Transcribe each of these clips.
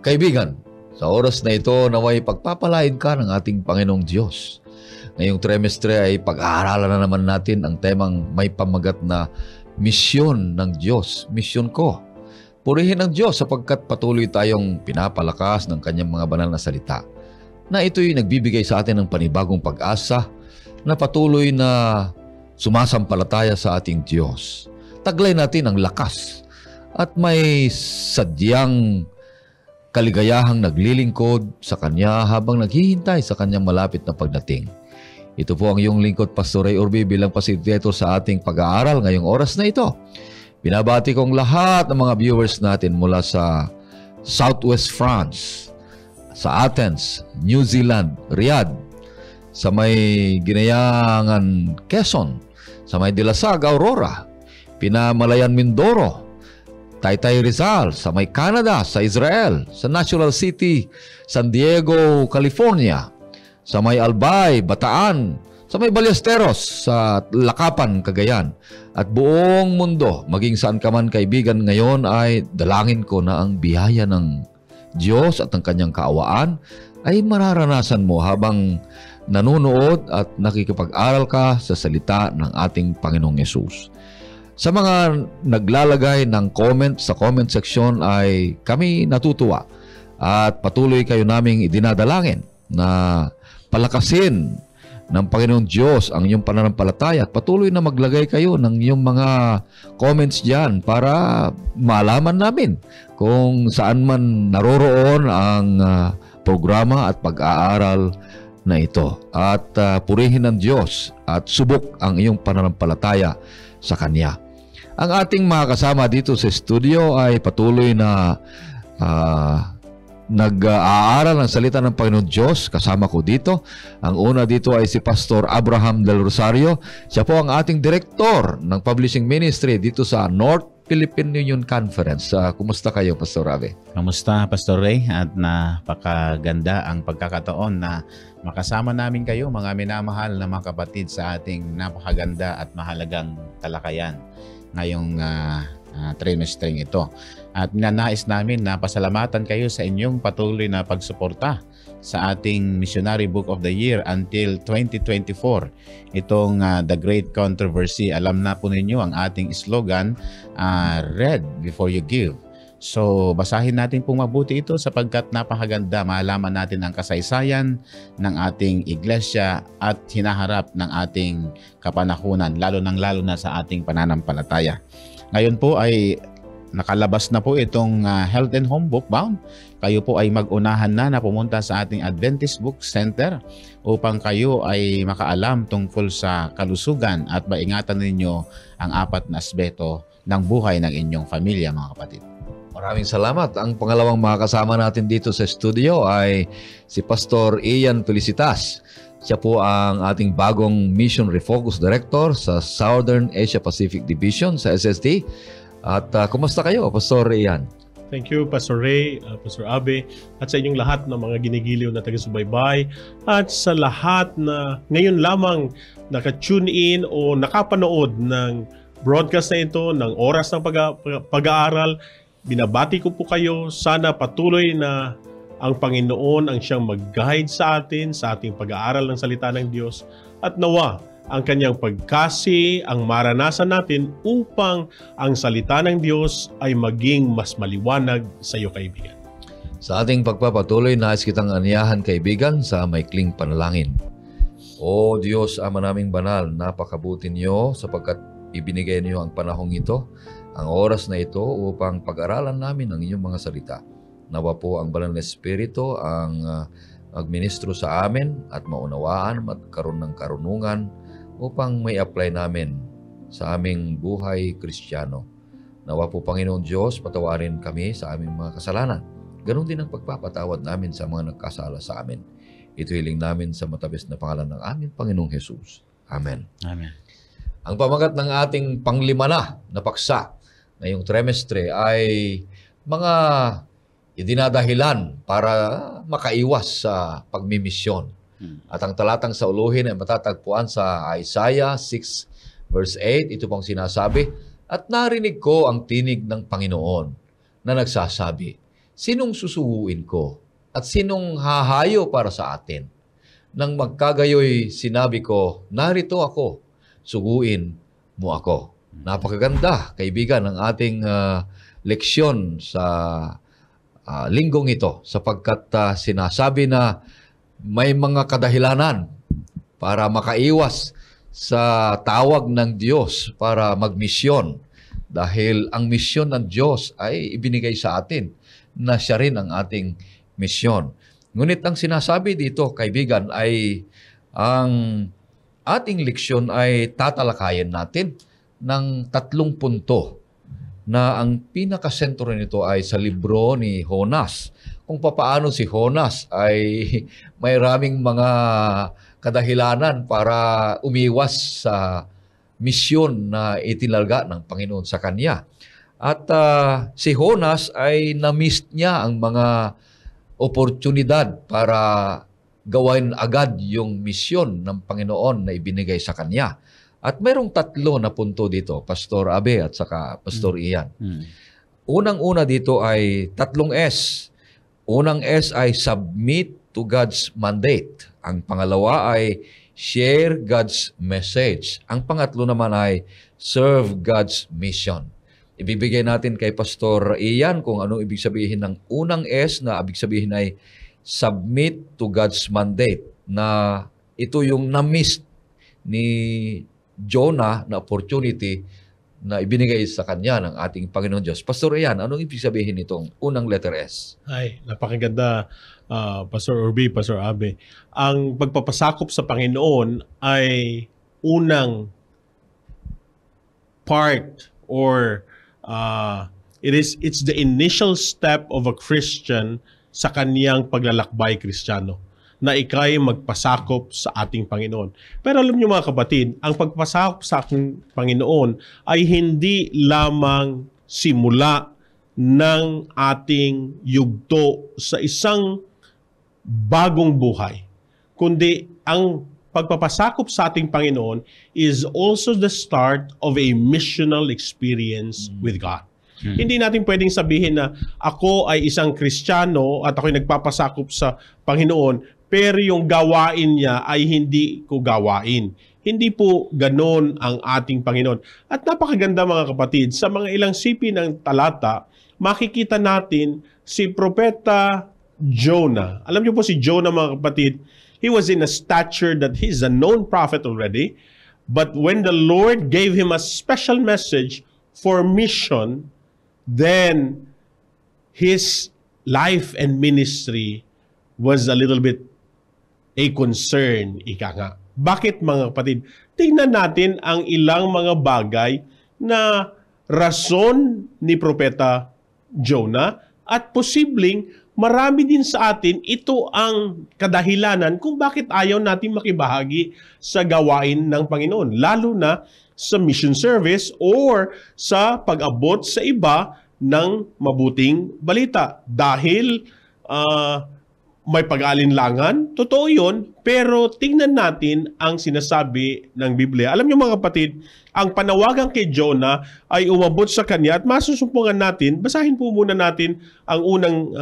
Kaibigan, sa oras na ito naway pagpapalain ka ng ating Panginoong Diyos. Ngayong trimestre ay pag-aaralan na naman natin ang temang may pamagat na misyon ng Diyos, misyon ko. Purihin ang Diyos sapagkat patuloy tayong pinapalakas ng kanyang mga banal na salita, na ito'y nagbibigay sa atin ng panibagong pag-asa na patuloy na sumasampalataya sa ating Diyos. Taglay natin ang lakas at may sadyang kaligayahang naglilingkod sa Kanya habang naghihintay sa Kanyang malapit na pagdating. Ito po ang iyong lingkod, Pastor Ray Orbi, bilang fasilitator sa ating pag-aaral ngayong oras na ito. Binabati kong lahat ng mga viewers natin mula sa Southwest France, sa Athens, New Zealand, Riyadh, sa may Ginayangan, Quezon, sa may Dilasag, Aurora, Pinamalayan, Mindoro, Taytay, Rizal, sa may Canada, sa Israel, sa National City, San Diego, California, sa may Albay, Bataan, sa may Ballesteros, sa Lakapan, Cagayan, at buong mundo, maging saan ka man kaibigan ngayon, ay dalangin ko na ang biyaya ng Diyos at ang kanyang kaawaan ay mararanasan mo habang nanonood at nakikipag-aral ka sa salita ng ating Panginoong Yesus. Sa mga naglalagay ng comment sa comment section ay kami natutuwa at patuloy kayo naming idinadalangin na palakasin ng Panginoong Diyos ang inyong pananampalataya at patuloy na maglagay kayo ng inyong mga comments dyan para malaman namin kung saan man naroroon ang programa at pag-aaral na ito. At purihin ng Diyos at subok ang iyong pananampalataya sa Kanya. Ang ating mga kasama dito sa studio ay patuloy na nag-aaral ng salita ng Panginoon Diyos. Kasama ko dito. Ang una dito ay si Pastor Abraham Del Rosario. Siya po ang ating director ng publishing ministry dito sa North Philippine Union Conference. Kumusta kayo, Pastor Abe? Kamusta, Pastor Ray? At napakaganda ang pagkakataon na makasama namin kayo, mga minamahal na mga kapatid, sa ating napakaganda at mahalagang talakayan ngayong trimester ito. At ninanais namin na pasalamatan kayo sa inyong patuloy na pagsuporta sa ating Missionary Book of the Year until 2024. Itong The Great Controversy. Alam na po ninyo ang ating slogan, Read Before You Give. So, basahin natin pong mabuti ito sapagkat napakaganda. Malaman natin ang kasaysayan ng ating iglesia at hinaharap ng ating kapanahunan, lalo na sa ating pananampalataya. Ngayon po ay nakalabas na po itong Health and Home Book Bound. Kayo po ay mag-unahan na pumunta sa ating Adventist Book Center upang kayo ay makaalam tungkol sa kalusugan at maingatan ninyo ang 4 na aspeto ng buhay ng inyong pamilya, mga kapatid. Maraming salamat. Ang pangalawang mga kasama natin dito sa studio ay si Pastor Ian Felicitas. Siya po ang ating bagong Mission Refocus Director sa Southern Asia Pacific Division sa SSD. At kumusta kayo, Pastor Ian? Thank you, Pastor Ray, Pastor Abe, at sa inyong lahat ng mga ginigiliw na taga-subaybay, at sa lahat na ngayon lamang naka-tune in o nakapanood ng broadcast na ito, ng oras ng pag-aaral. Binabati ko po kayo. Sana patuloy na ang Panginoon ang siyang mag-guide sa atin, sa ating pag-aaral ng salita ng Diyos, at nawa ang kanyang pagkasi ang maranasan natin upang ang salita ng Diyos ay maging mas maliwanag sa iyo, kaibigan. Sa ating pagpapatuloy, nais kitang aniyahan, kaibigan, sa maikling panalangin. O Diyos, Ama naming banal, napakabuti niyo sapagkat ibinigay niyo ang panahong ito, ang oras na ito upang pag-aralan namin ang inyong mga salita. Nawa po ang Banal na Espiritu ang magministro sa amin at maunawaan at karoon ng karunungan upang may apply namin sa aming buhay Kristiyano. Nawa po, Panginoon Diyos, patawarin kami sa aming mga kasalanan. Ganon din ang pagpapatawad namin sa mga nagkasala sa amin. Ito hiling namin sa matabis na pangalan ng aming Panginoong Jesus. Amen. Amen. Ang pamagat ng ating panglima na paksa ngayong trimestre ay mga idinadahilan para makaiwas sa pagmimisyon. At ang talatang sa uluhin ay matatagpuan sa Isaiah 6 verse 8. Ito pong sinasabi, "At narinig ko ang tinig ng Panginoon na nagsasabi, sinong susuguin ko? At sinong hahayo para sa atin? Nang magkagayoy, sinabi ko, narito ako, suguin mo ako. Napakaganda, kaibigan, ang ating leksyon sa linggong ito, sapagkat sinasabi na may mga kadahilanan para makaiwas sa tawag ng Diyos para magmisyon. Dahil ang misyon ng Diyos ay ibinigay sa atin na siya rin ang ating misyon. Ngunit ang sinasabi dito, kaibigan, ay ang ating leksyon ay tatalakayin natin ng 3 punto na ang pinakasentro nito ay sa libro ni Jonas. Kung papaano si Jonas ay may raming mga kadahilanan para umiwas sa misyon na itinalaga ng Panginoon sa kanya. At si Jonas ay na-miss niya ang mga oportunidad para gawin agad yung misyon ng Panginoon na ibinigay sa kanya. At mayroong 3 na punto dito, Pastor Abe at saka Pastor Ian. Unang-una dito ay 3 S. Unang S ay submit to God's mandate. Ang pangalawa ay share God's message. Ang pangatlo naman ay serve God's mission. Ibibigay natin kay Pastor Ian kung ano ibig sabihin ng unang S na ibig sabihin ay submit to God's mandate, na ito yung na-miss ni Jonah na opportunity na ibinigay sa kanya ng ating Panginoon Diyos. Pastor Ian, anong ibig sabihin nitong unang letter S? Ay, napakaganda, Pastor Orby, Pastor Abe. Ang pagpapasakop sa Panginoon ay unang part, or it's the initial step of a Christian sa kaniyang paglalakbay Kristiyano, na ikay magpasakop sa ating Panginoon. Pero alam niyo mga kapatid, ang pagpasakop sa ating Panginoon ay hindi lamang simula ng ating yugto sa isang bagong buhay, kundi ang pagpapasakop sa ating Panginoon is also the start of a missional experience with God. Hindi natin pwedeng sabihin na ako ay isang Kristiyano at ako'y nagpapasakop sa Panginoon, pero yung gawain niya ay hindi ko gawain. Hindi po ganon ang ating Panginoon. At napakaganda mga kapatid, sa mga ilang sipi ng talata, makikita natin si Propeta Jonah. Alam niyo po si Jonah mga kapatid, he was in a stature that he's a known prophet already, but when the Lord gave him a special message for mission, then his life and ministry was a little bit a concern, ika nga. Bakit mga kapatid? Tingnan natin ang ilang mga bagay na rason ni Propeta Jonah, at posibleng marami din sa atin ito ang kadahilanan kung bakit ayaw natin makibahagi sa gawain ng Panginoon, lalo na sa mission service or sa pag-abot sa iba ng mabuting balita. Dahil may pag-alinlangan, totoo yun, pero tingnan natin ang sinasabi ng Biblia. Alam niyo mga kapatid, ang panawagan kay Jonah ay umabot sa kanya, at masusumpungan natin, basahin po muna natin ang unang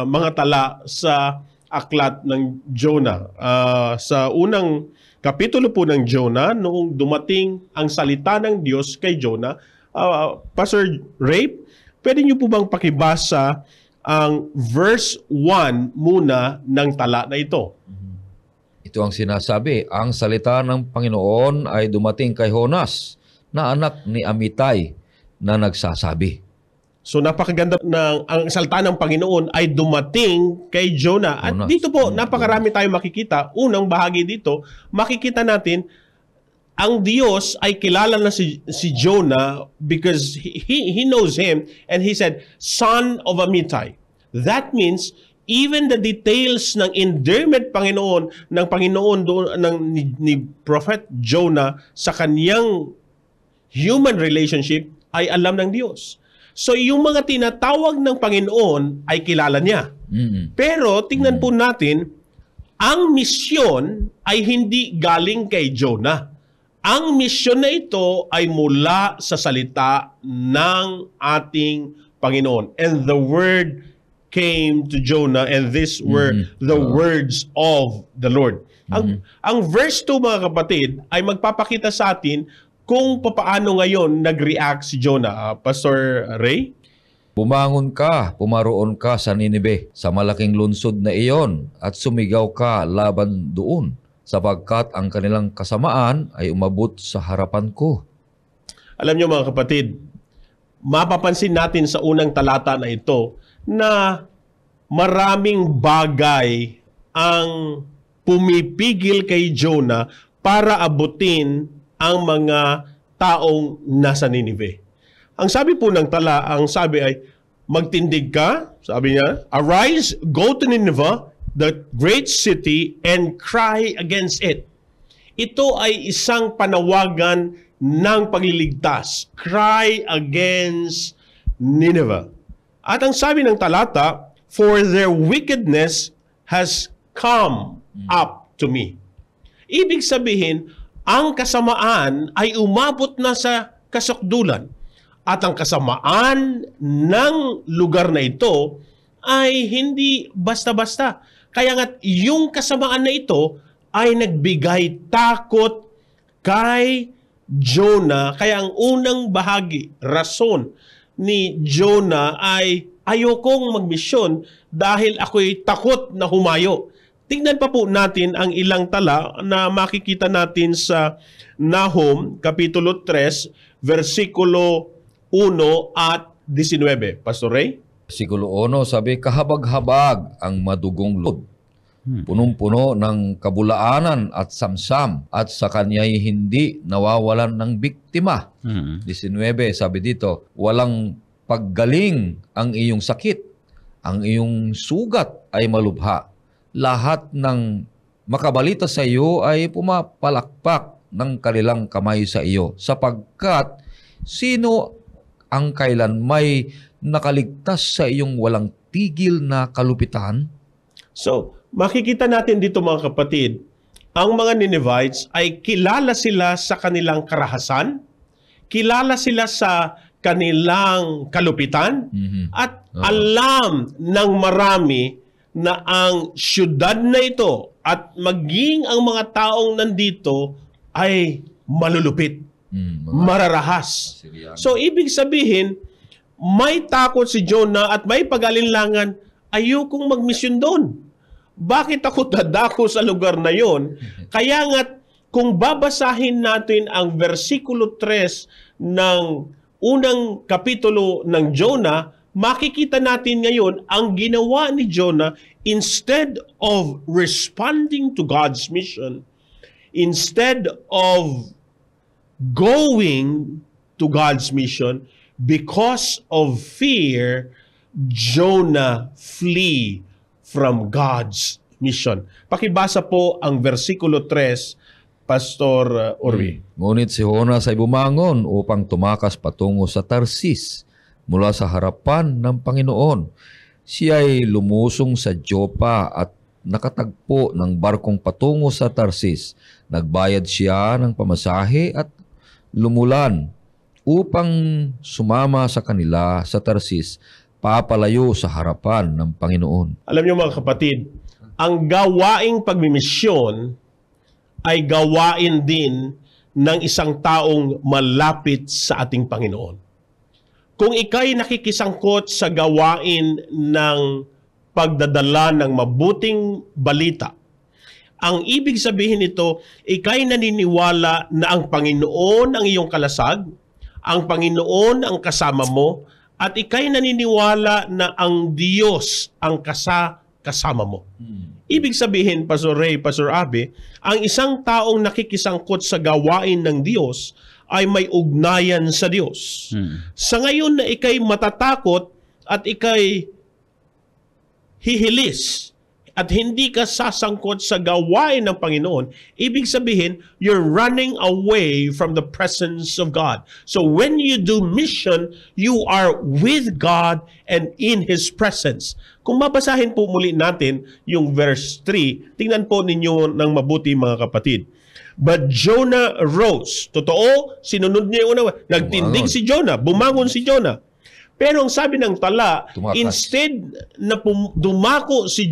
mga tala sa aklat ng Jonah. Sa unang kapitulo po ng Jonah, noong dumating ang salita ng Diyos kay Jonah, Pastor Ray, pwede niyo po bang pakibasa ang verse 1 muna ng tala na ito? Ito ang sinasabi, ang salita ng Panginoon ay dumating kay Jonas, na anak ni Amitay, na nagsasabi. So napakaganda ng ang salita ng Panginoon ay dumating kay Jonah. At Jonas. dito po, napakarami tayong makikita. Unang bahagi dito, makikita natin ang Diyos ay kilala na si Jonah because he knows him, and he said, son of Amittai. That means even the details ng endearment ng Panginoon doon ni Prophet Jonah sa kaniyang human relationship ay alam ng Diyos. So yung mga tinatawag ng Panginoon ay kilala niya. Pero tingnan po natin, ang misyon ay hindi galing kay Jonah. Ang misyon na ito ay mula sa salita ng ating Panginoon. And the word came to Jonah, and these were the words of the Lord. Ang verse 2, mga kapatid, ay magpapakita sa atin kung papaano ngayon nag-react si Jonah. Pastor Ray? Bumangon ka, pumaroon ka sa Ninive, sa malaking lungsod na iyon, at sumigaw ka laban doon, sapagkat ang kanilang kasamaan ay umabot sa harapan ko. Alam niyo, mga kapatid, mapapansin natin sa unang talata na ito na maraming bagay ang pumipigil kay Jonah para abutin ang mga taong nasa Ninive. Ang sabi po ng tala, ang sabi ay, magtindig ka, sabi niya, arise, go to Nineveh, the great city, and cry against it. Ito ay isang panawagan ng pagliligtas. Cry against Nineveh. At ang sabi ng talata, for their wickedness has come up to me. Ibig sabihin, ang kasamaan ay umabot na sa kasukdulan. At ang kasamaan ng lugar na ito ay hindi basta-basta. Kaya nga yung kasamaan na ito ay nagbigay takot kay Jonah. Kaya ang unang bahagi, rason ni Jonah ay ayokong magmisyon dahil ako'y takot na humayo. Tingnan pa po natin ang ilang tala na makikita natin sa Nahum, Kapitulo 3, versikulo 1 at 19. Pastor Ray? Versikulo 1, sabi, kahabag-habag ang madugong loob, punong-puno ng kabulaanan at samsam, at sa kanya'y hindi nawawalan ng biktima. 19, sabi dito, walang paggaling ang iyong sakit, ang iyong sugat ay malubha. Lahat ng makabalita sa iyo ay pumapalakpak ng kanilang kamay sa iyo, sapagkat sino ang kailan may nakaligtas sa iyong walang tigil na kalupitan? So, makikita natin dito, mga kapatid, ang mga Ninevites ay kilala sila sa kanilang karahasan, kilala sila sa kanilang kalupitan, at alam ng marami na ang syudad na ito at maging ang mga taong nandito ay malulupit, mararahas. So, ibig sabihin, may takot si Jonah at may pag-alinlangan, ayokong magmisyon doon. Bakit ako dadako sa lugar na yon? Kaya nga, kung babasahin natin ang versikulo 3 ng unang kapitulo ng Jonah, makikita natin ngayon ang ginawa ni Jonah, instead of responding to God's mission, instead of going to God's mission, because of fear, Jonah flee from God's mission. Pakibasa po ang versikulo 3, Pastor Orwi. Ngunit si Jonas ay bumangon upang tumakas patungo sa Tarsis mula sa harapan ng Panginoon. Siya ay lumusong sa Joppa at nakatagpo ng barkong patungo sa Tarsis. Nagbayad siya ng pamasahe at lumulan upang sumama sa kanila sa Tarsis, papalayo sa harapan ng Panginoon. Alam niyo, mga kapatid, ang gawaing pagmimisyon ay gawain din ng isang taong malapit sa ating Panginoon. Kung ika'y nakikisangkot sa gawain ng pagdadala ng mabuting balita, ang ibig sabihin nito, ika'y naniniwala na ang Panginoon ang iyong kalasag, ang Panginoon ang kasama mo, at ika'y naniniwala na ang Diyos ang kasama mo. Ibig sabihin, Pastor Ray, Pastor Abe, ang isang taong nakikisangkot sa gawain ng Diyos ay may ugnayan sa Diyos. Sa ngayon na ika'y matatakot at ika'y hihilis at hindi ka sasangkot sa gawain ng Panginoon, ibig sabihin, you're running away from the presence of God. So when you do mission, you are with God and in His presence. Kung mabasahin po muli natin yung verse 3, tingnan po ninyo ng mabuti, mga kapatid. But Jonah rose. Totoo, sinunod niya yung una. Nagtindig si Jonah, bumangon si Jonah. Pero ang sabi ng tala, Tumakas. instead na dumako si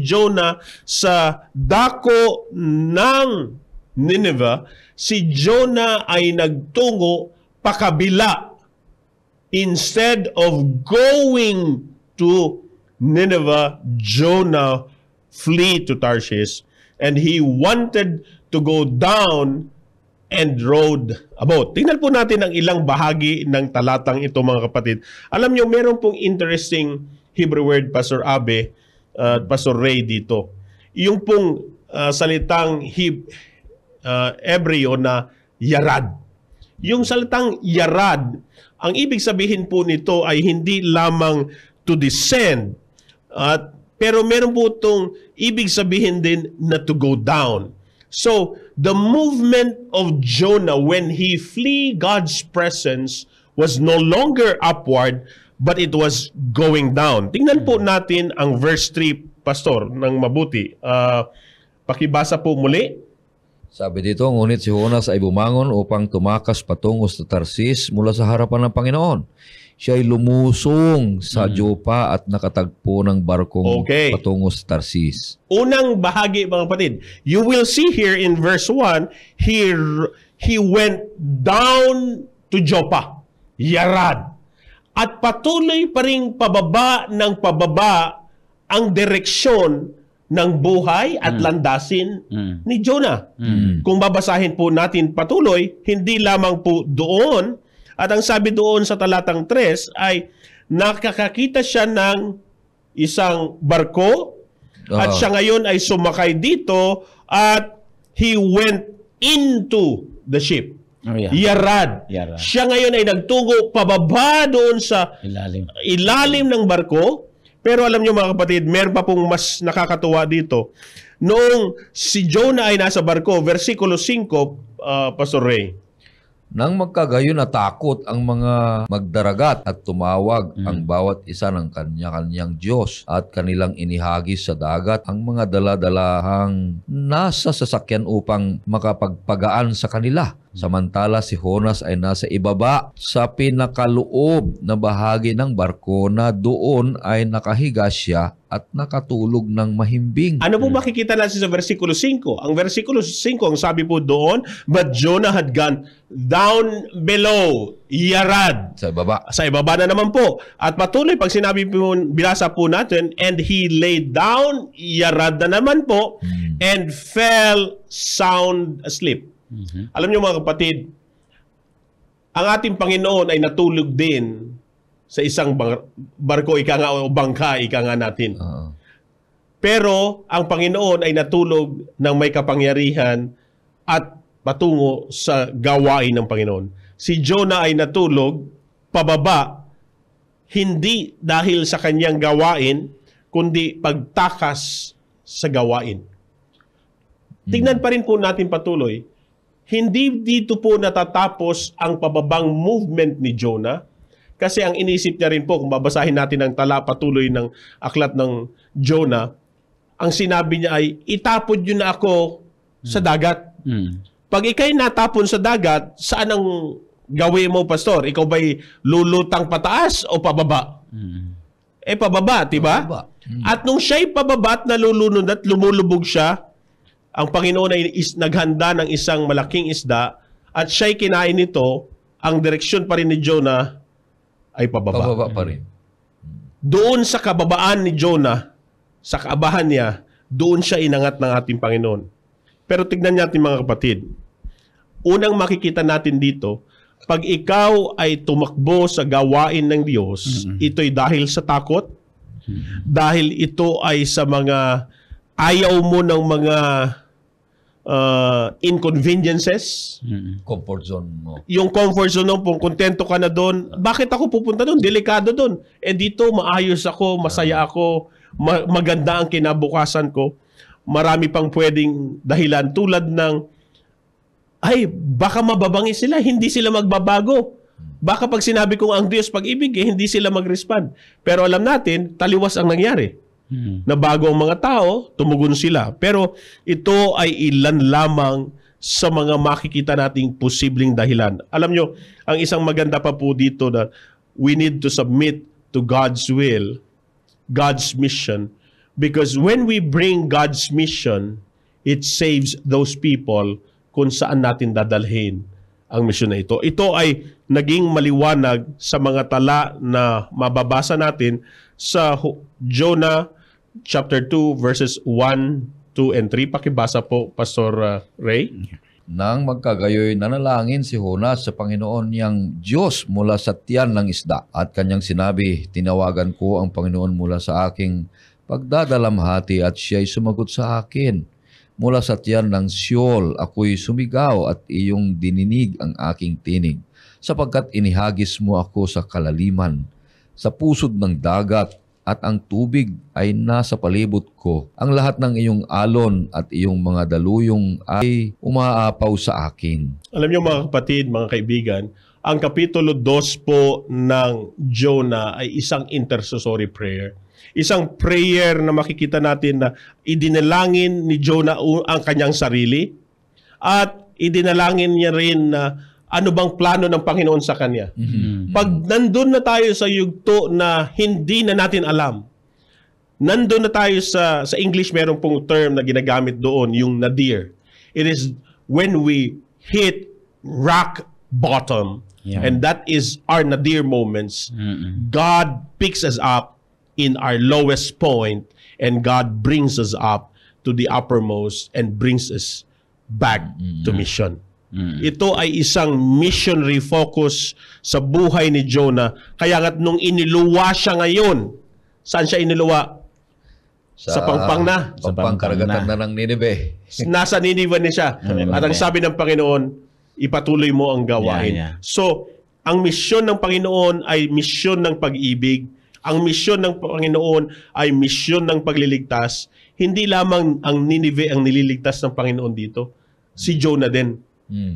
Jonah sa dako ng Nineveh, si Jonah ay nagtungo pakabila. Instead of going to Nineveh, Jonah flee to Tarshish, and he wanted to go down and rowed a boat. Tingnan po natin ang ilang bahagi ng talatang ito, mga kapatid. Alam nyo, meron pong interesting Hebrew word, Pastor Abe, Pastor Ray dito. Yung pong salitang Hebreo na yarad. Yung salitang yarad, ang ibig sabihin po nito ay hindi lamang to descend, pero meron po itong ibig sabihin din na to go down. So, the movement of Jonah when he flee God's presence was no longer upward, but it was going down. Tingnan po natin ang verse 3, Pastor, ng mabuti. Pakibasa po muli. Sabi dito, ngunit si Jonas ay bumangon upang tumakas patungo sa Tarsis mula sa harapan ng Panginoon. Siya ay lumusong sa Jopa at nakatagpo ng barkong patungo sa Tarsis. Unang bahagi, mga kapatid, you will see here in verse 1, he went down to Joppa, yarad. At patuloy pa rin pababa ng pababa ang direksyon ng buhay at landasin ni Jonah. Kung babasahin po natin patuloy, hindi lamang po doon, at ang sabi doon sa talatang 3 ay nakakakita siya ng isang barko at siya ngayon ay sumakay dito at he went into the ship. Yarad. Siya ngayon ay nagtungo pababa doon sa ilalim ng barko. Pero alam niyo, mga kapatid, meron pa pong mas nakakatuwa dito. Noong si Jonah ay nasa barko, versikulo 5, Pastor Ray. Nang magkagayon natakot ang mga magdaragat at tumawag ang bawat isa ng kanya-kanyang Diyos at kanilang inihagis sa dagat ang mga dala-dalahang nasa sasakyan upang makapagpagaan sa kanila. Samantala si Jonas ay nasa ibaba sa pinakaloob na bahagi ng barko na doon ay nakahiga siya at nakatulog ng mahimbing. Ano po makikita natin sa versikulo 5? Ang versikulo 5, ang sabi po doon, but Jonah had gone down below, yarad. Sa ibaba. Sa ibaba na naman po. At patuloy, pag sinabi po, binasa po natin, and he lay down, yarad na naman po, and fell sound asleep. Alam niyo, mga kapatid, ang ating Panginoon ay natulog din sa isang barko, ika nga, o bangka, ika nga natin. Pero ang Panginoon ay natulog ng may kapangyarihan at patungo sa gawain ng Panginoon. Si Jonah ay natulog pababa, hindi dahil sa kanyang gawain, kundi pagtakas sa gawain. Tingnan pa rin po natin patuloy. Hindi dito po natatapos ang pababang movement ni Jonah, kasi ang inisip niya rin po, kung babasahin natin ang tala patuloy ng aklat ng Jonah, ang sinabi niya ay, itapon niyo na ako sa dagat. Pag ikay natapon sa dagat, saan ang gawin mo, Pastor? Ikaw ba'y lulutang pataas o pababa? Pababa, diba? At nung siya'y pababa at nalulunod at lumulubog siya, ang Panginoon ay naghanda ng isang malaking isda at siya'y kinain nito, ang direksyon pa rin ni Jonah ay pababa. Pababa pa rin. Doon sa kababaan ni Jonah, sa kaabahan niya, doon siya inangat ng ating Panginoon. Pero tignan natin, mga kapatid, unang makikita natin dito, pag ikaw ay tumakbo sa gawain ng Diyos, ito'y dahil sa takot, dahil ito ay sa mga ayaw mo ng mga inconveniences. Comfort zone mo. Yung comfort zone mo, kung kontento ka na doon, bakit ako pupunta doon? Delikado doon. Dito maayos ako, masaya ako, maganda ang kinabukasan ko. Marami pang pwedeng dahilan tulad ng, ay, baka mababangis sila, hindi sila magbabago. Baka pag sinabi kong ang Diyos pag-ibig, hindi sila mag-respond. Pero alam natin, taliwas ang nangyari. Na bago ang mga tao, tumugon sila. Pero ito ay ilan lamang sa mga makikita nating posibleng dahilan. Alam nyo, ang isang maganda pa po dito na we need to submit to God's will, God's mission, because when we bring God's mission, it saves those people kung saan natin dadalhin ang mission na ito. Ito ay naging maliwanag sa mga tala na mababasa natin sa Jonah chapter 2 verses 1, 2, and 3. Pakibasa po, Pastor Ray. Nang magkagayoy, nanalangin si Jonas sa Panginoon niyang Diyos mula sa tiyan ng isda at kanyang sinabi, tinawagan ko ang Panginoon mula sa aking pagdadalamhati at siya'y sumagot sa akin. Mula sa tiyan ng Sheol, ako'y sumigaw at iyong dininig ang aking tinig, sapagkat inihagis mo ako sa kalaliman, sa pusod ng dagat, at ang tubig ay nasa palibot ko. Ang lahat ng iyong alon at iyong mga daluyong ay umaapaw sa akin. Alam niyo mga kapatid, mga kaibigan, ang Kapitulo 2 po ng Jonah ay isang intercessory prayer. Isang prayer na makikita natin na idinalangin ni Jonah ang kanyang sarili at idinalangin niya rin na ano bang plano ng Panginoon sa kanya. Pag nandun na tayo sa yugto na hindi na natin alam, nandun na tayo sa English, meron pong term na ginagamit doon, yung nadir. It is when we hit rock bottom, and that is our nadir moments. God picks us up in our lowest point, and God brings us up to the uppermost and brings us back to mission. Ito ay isang missionary focus sa buhay ni Jonah. Kaya nga't nung iniluwa siya ngayon, saan siya iniluwa? Sa pangpang na. Pampang karagatan na ng Nineveh. Nasa Nineveh na siya. At ang sabi ng Panginoon, ipatuloy mo ang gawain. So, ang misyon ng Panginoon ay misyon ng pag-ibig. Ang misyon ng Panginoon ay misyon ng pagliligtas. Hindi lamang ang Nineveh ang nililigtas ng Panginoon dito. Si Jonah din.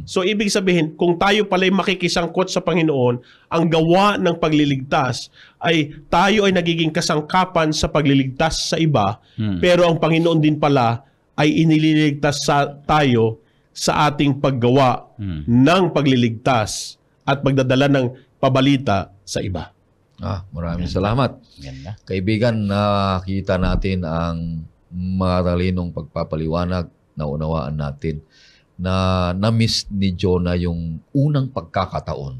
So, ibig sabihin, kung tayo pala'y makikisangkot sa Panginoon, ang gawa ng pagliligtas ay tayo ay nagiging kasangkapan sa pagliligtas sa iba, pero ang Panginoon din pala ay inililigtas tayo sa ating paggawa ng pagliligtas at pagdadala ng pabalita sa iba. Maraming salamat. Ganda. Kaibigan, nakita natin ang matalinong pagpapaliwanag na unawaan natin na na-miss ni Jonah yung unang pagkakataon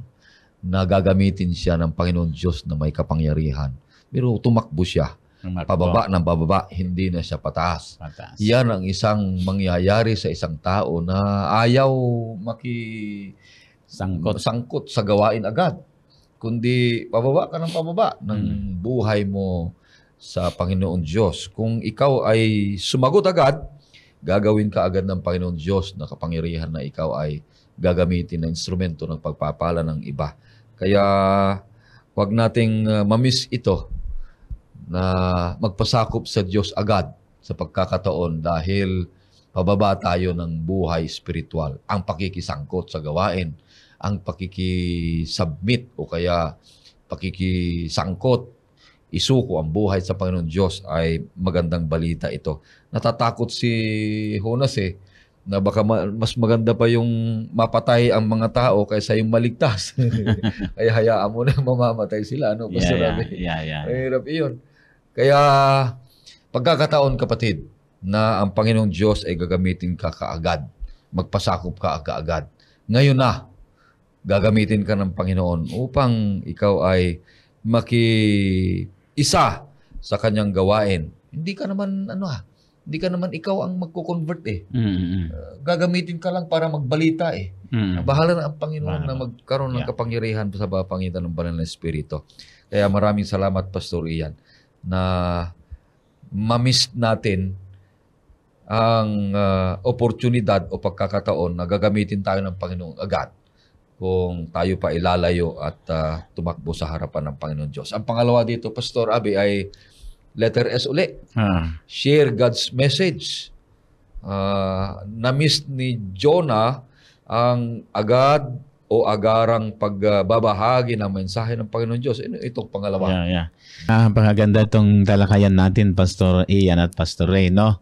na gagamitin siya ng Panginoon Diyos na may kapangyarihan. Pero tumakbo siya. Pababa ng pababa, hindi na siya pataas. Yan ang isang mangyayari sa isang tao na ayaw sangkot sa gawain agad. Kundi pababa ka ng pababa ng buhay mo sa Panginoon Diyos. Kung ikaw ay sumagot agad, gagawin ka agad ng Panginoon Diyos na kapangyarihan na ikaw ay gagamitin na instrumento ng pagpapala ng iba. Kaya huwag nating mamiss ito na magpasakop sa Diyos agad sa pagkakataon dahil pababa tayo ng buhay spiritual. Ang pakikisangkot sa gawain, ang pakikisubmit o kaya pakikisangkot, isuko ang buhay sa Panginoon Diyos ay magandang balita ito. Natatakot si Jonas na baka mas maganda pa yung mapatay ang mga tao kaysa yung maligtas. Kaya hayaan mo na mamamatay sila. Ano? Mahirap iyon. Kaya pagkakataon kapatid na ang Panginoong Diyos ay gagamitin ka kaagad. Magpasakop ka kaagad. Ngayon na, gagamitin ka ng Panginoon upang ikaw ay isa sa kanyang gawain. Hindi ka naman hindi ka naman ikaw ang magko-convert gagamitin ka lang para magbalita Bahala na ang Panginoon na magkaroon ng kapangyarihan sa pagitan ng banal na espiritu. Kaya maraming salamat, Pastor Ian, na mamiss natin ang oportunidad o pagkakataon na gagamitin tayo ng Panginoon agad kung tayo pa ilalayo at tumakbo sa harapan ng Panginoon Diyos. Ang pangalawa dito, Pastor Abi, ay letter S uli. Share God's message. Na-miss ni Jonah ang agad o agarang pagbabahagi ng mensahe ng Panginoon Diyos. Itong pangalawa. Pangaganda itong talakayan natin, Pastor Ian at Pastor Ray, no?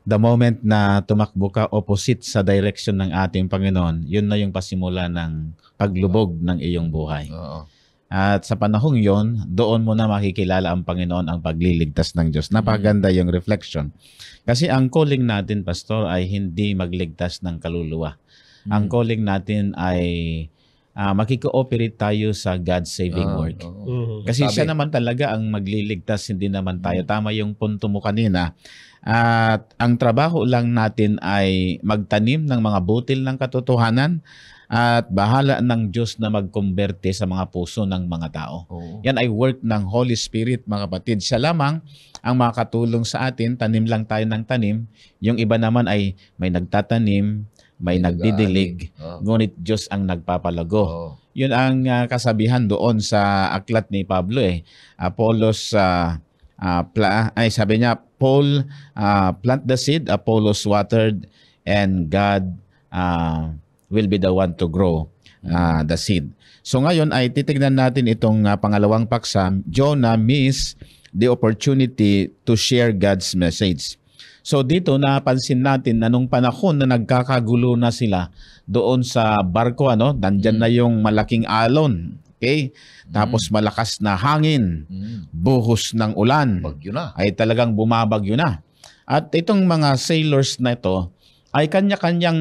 The moment na tumakbo ka opposite sa direction ng ating Panginoon, yun na yung pasimula ng paglubog ng iyong buhay. At sa panahong yon, doon mo na makikilala ang Panginoon, ang pagliligtas ng Diyos. Napakaganda yung reflection. Kasi ang calling natin, Pastor, ay hindi magligtas ng kaluluwa. Ang calling natin ay makikooperate tayo sa God's saving work. Kasi siya naman talaga ang magliligtas, hindi naman tayo. Tama yung punto mo kanina. At ang trabaho lang natin ay magtanim ng mga butil ng katotohanan at bahala ng Diyos na magkumberte sa mga puso ng mga tao. Yan ay work ng Holy Spirit, mga kapatid. Siya lamang ang makakatulong sa atin. Tanim lang tayo ng tanim. Yung iba naman ay may nagtatanim, may nagdidilig, ngunit Diyos ang nagpapalago. Yun ang kasabihan doon sa aklat ni Pablo Apollos, sabi niya, Paul plant the seed, Apollos watered, and God will be the one to grow the seed. So ngayon ay titignan natin itong pangalawang paksa. Jonah missed the opportunity to share God's message. So dito napansin natin na nung panahon na nagkakagulo na sila doon sa barko, nandyan na yung malaking alon. Okay? Tapos malakas na hangin, buhos ng ulan, Bagyo na. ay talagang bumabagyo na. At itong mga sailors na ito, ay kanya-kanyang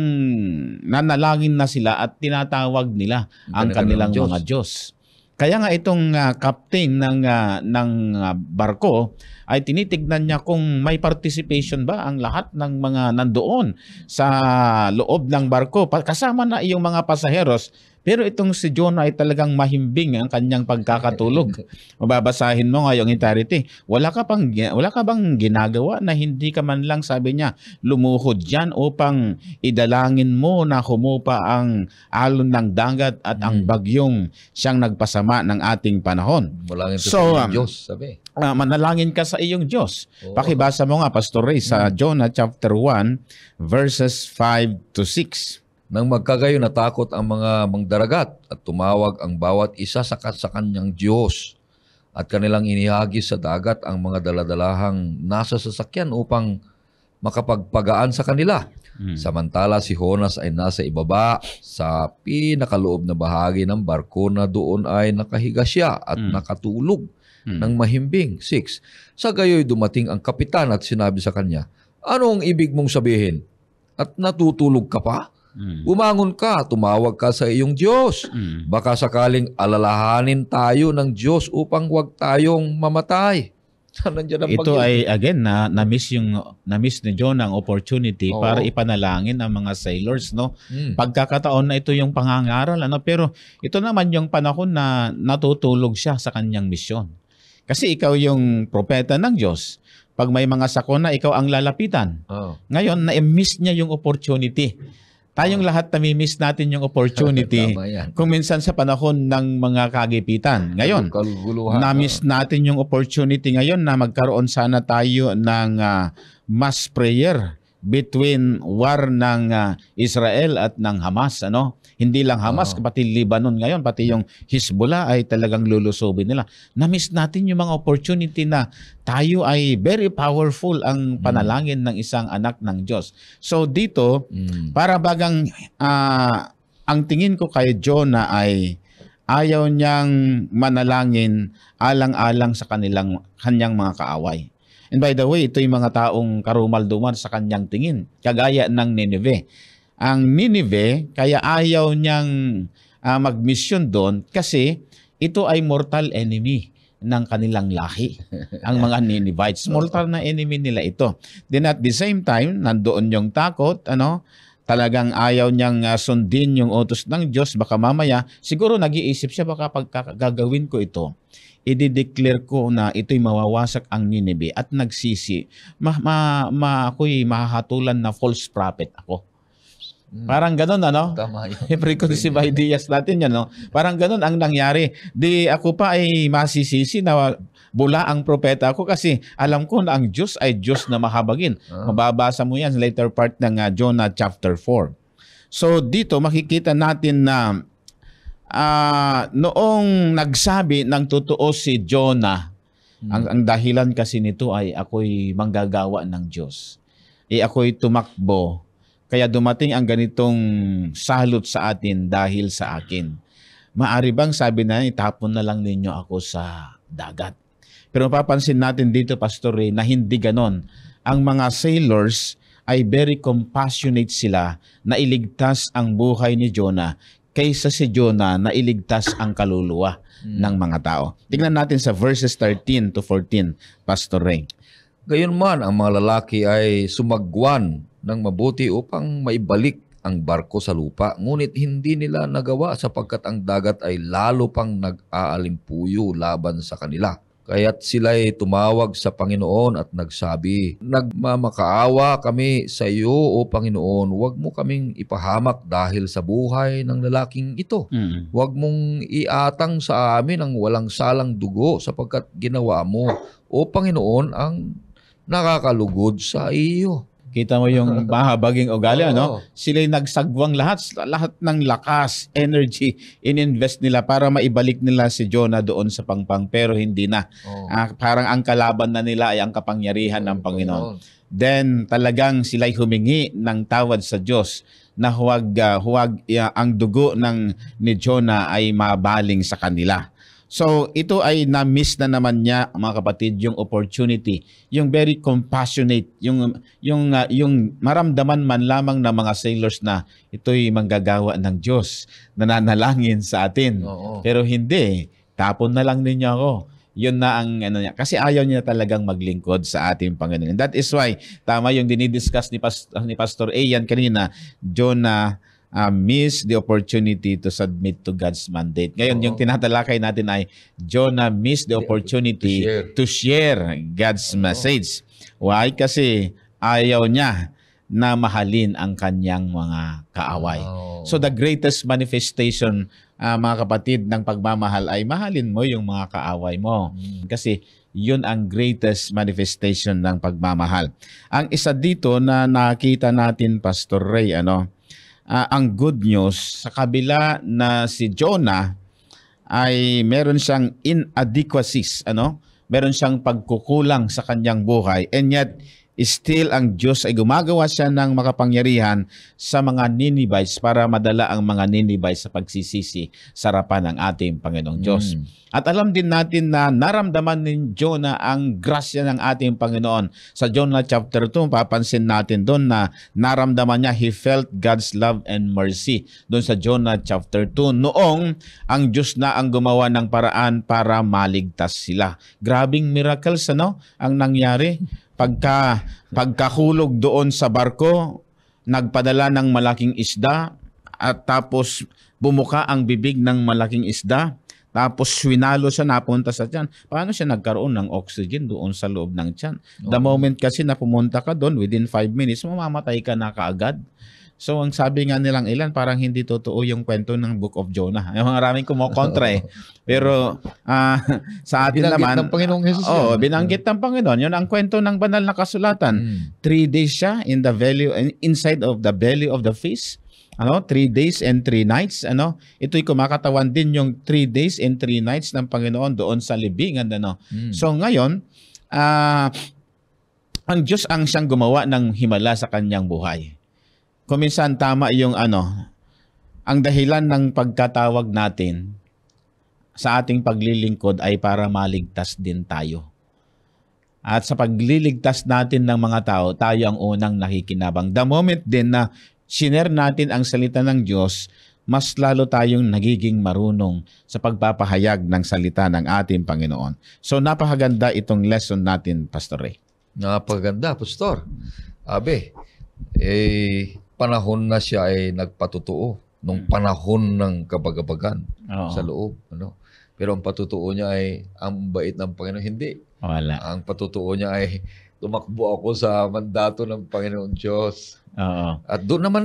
nanalangin na sila at tinatawag nila ang kanilang mga Diyos. Kaya nga itong captain ng barko ay tinitignan niya kung may participation ba ang lahat ng mga nandoon sa loob ng barko. Kasama na yung mga pasaheros. Pero itong si Jonah ay talagang mahimbing ang kanyang pagkakatulog. Mababasahin mo nga yung entirety. Wala ka bang ginagawa na hindi ka man lang, sabi niya, lumuhod dyan upang idalangin mo na humupa ang alon ng dagat at ang bagyong siyang nagpasama ng ating panahon. Malangin ka sa iyong Diyos, sabi. Manalangin ka sa iyong Diyos. Pakibasa mo nga, Pastor Ray, sa Jonah chapter 1, verses 5 to 6. Nang magkagayon natakot ang mga mangdaragat at tumawag ang bawat isa sa kanyang Diyos at kanilang inihagis sa dagat ang mga daladalahang nasa sasakyan upang makapagpagaan sa kanila. Samantala si Jonas ay nasa ibaba sa pinakaloob na bahagi ng barko na doon ay nakahiga siya at nakatulog ng mahimbing. 6. Sa gayoy dumating ang kapitan at sinabi sa kanya, "Ano ang ibig mong sabihin? At natutulog ka pa? Bumangon ka, tumawag ka sa iyong Diyos. Baka sakaling alalahanin tayo ng Diyos upang huwag tayong mamatay." Ito ay again na-miss ni Jonah ang opportunity para ipanalangin ang mga sailors, Pagkakataon na ito yung pangangaral, pero ito naman yung panahon na natutulog siya sa kanyang misyon. Kasi ikaw yung propeta ng Diyos. Pag may mga sakuna, ikaw ang lalapitan. Ngayon, na-miss niya yung opportunity. Tayong lahat namimiss natin yung opportunity kung minsan sa panahon ng mga kagipitan. Ngayon, na-miss natin yung opportunity ngayon na magkaroon sana tayo ng mass prayer between war ng Israel at ng Hamas. Hindi lang Hamas, pati Lebanon ngayon, pati yung Hezbollah ay talagang lulusubin nila. Na-miss natin yung mga opportunity na tayo ay very powerful ang panalangin ng isang anak ng Diyos. So dito, para bagang ang tingin ko kay Jonah ay ayaw niyang manalangin alang-alang sa kanyang mga kaaway. And by the way, ito yung mga taong karumal-dumal sa kanyang tingin, kagaya ng Nineveh. Ang Nineveh, kaya ayaw niyang mag-mission doon kasi ito ay mortal enemy ng kanilang lahi. Ang mga Ninevites, mortal na enemy nila ito. Then at the same time, nandoon yung takot, talagang ayaw niyang sundin yung utos ng Diyos. Baka mamaya, siguro nag-iisip siya, baka pagkagawin ko ito, i-declare ko na ito'y mawawasak ang Nineveh at nagsisi. Ako'y mahahatulan na false prophet ako. Parang ganun, Tama yun. Preconceived natin yan, Parang ganun ang nangyari. Di ako pa ay masisisi na bula ang propeta ako kasi alam ko na ang Diyos ay Diyos na mahabagin. Mababasa mo yan sa later part ng Jonah chapter 4. So dito makikita natin na noong nagsabi ng totoo si Jonah, ang dahilan kasi nito ay ako'y manggagawa ng Diyos. Ako'y tumakbo. Kaya dumating ang ganitong salot sa atin dahil sa akin. Maari bang sabi na itapon na lang ninyo ako sa dagat? Pero mapapansin natin dito, Pastor Ray, na hindi ganon. Ang mga sailors ay very compassionate sila na iligtas ang buhay ni Jonah kaysa si Jonah na iligtas ang kaluluwa ng mga tao. Tingnan natin sa verses 13 to 14, Pastor Ray. Gayunman, ang mga lalaki ay sumagwan ng mabuti upang maibalik ang barko sa lupa. Ngunit hindi nila nagawa sapagkat ang dagat ay lalo pang nag-aalimpuyo laban sa kanila. Kaya't sila'y tumawag sa Panginoon at nagsabi, "Nagmamakaawa kami sa iyo, O Panginoon. Huwag mo kaming ipahamak dahil sa buhay ng lalaking ito. Huwag mong iatang sa amin ang walang salang dugo sapagkat ginawa mo, O Panginoon, ang nakakalugod sa iyo." Kita mo yung mahabaging ugali, Oo. ano? Sila'y nagsagwang lahat ng lakas, energy, ininvest nila para maibalik nila si Jonah doon sa pangpang, pero hindi na. Oh. Parang ang kalaban na nila ay ang kapangyarihan ng Panginoon. Then talagang sila'y humingi ng tawad sa Diyos na huwag ang dugo ni Jonah ay mabaling sa kanila. So ito ay na-miss na naman niya, mga kapatid, yung opportunity, yung very compassionate, yung maramdaman man lamang ng mga sailors na ito'y manggagawa ng Diyos, nananalangin sa atin. Oo. Pero hindi, tapon na lang ninyo ako. Yun na ang ano niya. Kasi ayaw niya talagang maglingkod sa ating Panginoon. And that is why, tama yung dinidiscuss ni Pastor Ian kanina, Jonah missed the opportunity to submit to God's mandate. Ngayon, yung tinatalakay natin ay Jonah missed the opportunity to share God's message. Why? Kasi ayaw niya na mahalin ang kanyang mga kaaway. So the greatest manifestation, mga kapatid, ng pagmamahal ay mahalin mo yung mga kaaway mo. Kasi yun ang greatest manifestation ng pagmamahal. Ang isa dito na nakita natin, Pastor Ray, ang good news, sa kabila na si Jonah ay meron siyang inadequacies, meron siyang pagkukulang sa kanyang buhay, and yet still ang Diyos ay gumagawa siya ng makapangyarihan sa mga Ninevites para madala ang mga Ninevites sa pagsisisi sa harapan ng ating Panginoong Diyos. At alam din natin na naramdaman ni Jonah ang grasya ng ating Panginoon. Sa Jonah chapter 2, papansin natin doon na naramdaman niya, he felt God's love and mercy. Doon sa Jonah chapter 2, noong ang Diyos na ang gumawa ng paraan para maligtas sila. Grabing miracles ang nangyari. Pagkahulog doon sa barko, nagpadala ng malaking isda at tapos bumuka ang bibig ng malaking isda. Tapos swinalo siya, napunta sa tiyan. Paano siya nagkaroon ng oxygen doon sa loob ng tiyan? The moment kasi na pumunta ka doon, within 5 minutes, mamamatay ka na kaagad. So ang sabi nga nilang ilan, parang hindi totoo yung kwento ng Book of Jonah. Yung maraming kumokontra Pero sa atin binanggit naman, ng Panginoong Jesus. Binanggit ng Panginoon. Yun ang kwento ng banal na kasulatan. 3 days siya inside of the belly of the fish. 3 days and 3 nights. Ito'y kumakatawan din yung 3 days and 3 nights ng Panginoon doon sa libingan. So ngayon, ang Diyos ang siyang gumawa ng himala sa kanyang buhay. Kuminsan tama yung ang dahilan ng pagkatawag natin sa ating paglilingkod ay para maligtas din tayo. At sa pagliligtas natin ng mga tao, tayo ang unang nakikinabang. The moment din na shiner natin ang salita ng Diyos, mas lalo tayong nagiging marunong sa pagpapahayag ng salita ng ating Panginoon. So napakaganda itong lesson natin, Pastor Ray. Napakaganda, Pastor. Panahon na siya ay nagpatotoo nung panahon ng kabagabagan sa loob. Pero ang patutuo niya ay ang bait ng Panginoon. Hindi. Wala. Ang patutuo niya ay tumakbo ako sa mandato ng Panginoon Diyos. At doon naman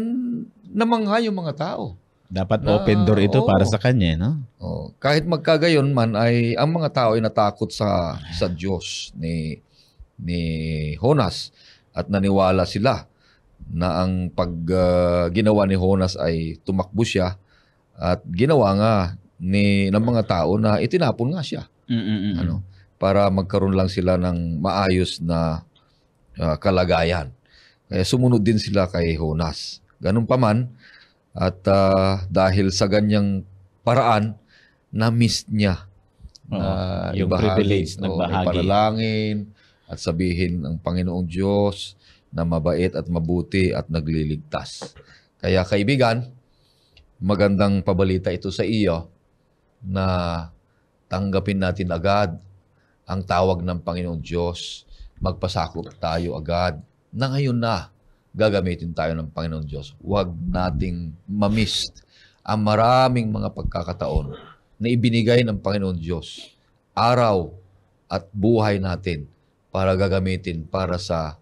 namangha yung mga tao. Dapat open door ito para sa kanya, Kahit magkagayon man ay ang mga tao ay natakot sa Diyos ni Jonas at naniwala sila na ang ginawa ni Jonas ay tumakbo siya at ginawa nga ng mga tao na itinapon nga siya. Para magkaroon lang sila ng maayos na kalagayan. Kaya sumunod din sila kay Jonas. Ganun pa man, at dahil sa ganyang paraan, na-miss niya yung privilege, nagbahagi. Ipanalangin at sabihin ng Panginoong Diyos na mabait at mabuti at nagliligtas. Kaya kaibigan, magandang pabalita ito sa iyo na tanggapin natin agad ang tawag ng Panginoong Diyos. Magpasakop tayo agad na ngayon na gagamitin tayo ng Panginoong Diyos. Huwag nating mamiss ang maraming mga pagkakataon na ibinigay ng Panginoong Diyos, araw at buhay natin para gagamitin para sa